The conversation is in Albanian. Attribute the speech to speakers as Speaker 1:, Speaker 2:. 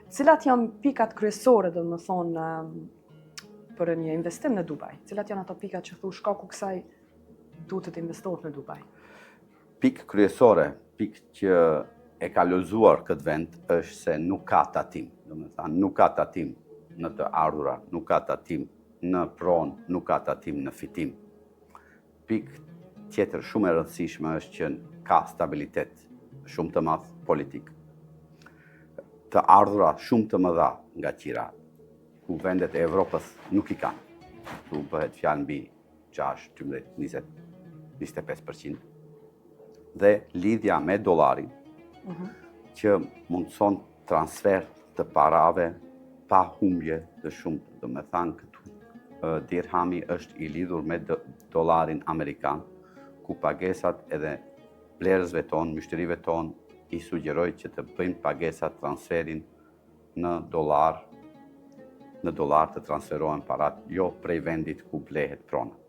Speaker 1: Cilat janë pikat kryesore, do më thonë, për një investim në Dubai? Cilat janë ato pikat që thu shkaku kësaj duhet të investohet në Dubai?
Speaker 2: Pikë kryesore, pikë që e ka lëzuar këtë vend është se nuk ka tatim. Domethënë, nuk ka tatim në të ardhura, nuk ka tatim në pronë, nuk ka tatim në fitim. Pikë tjetër shumë e rëndësishme është që ka stabilitet shumë të madh politik. Të ardhura shumë të mëdha nga qira, ku vendet e Evropës nuk i kanë. Tu bëhet fjalë mbi 6, 12, 20, 25%. Dhe lidhja me dollarin, që mundson transfer të parave pa humbje të shumtë. Do me thanë këtu dirhami është i lidhur me dollarin amerikan, ku pagesat edhe blerësve tonë, myshtërive tonë, i sugjeroj që të bëjmë pagesat transferin në dollar të transferohen parat, jo prej vendit ku blehet prona.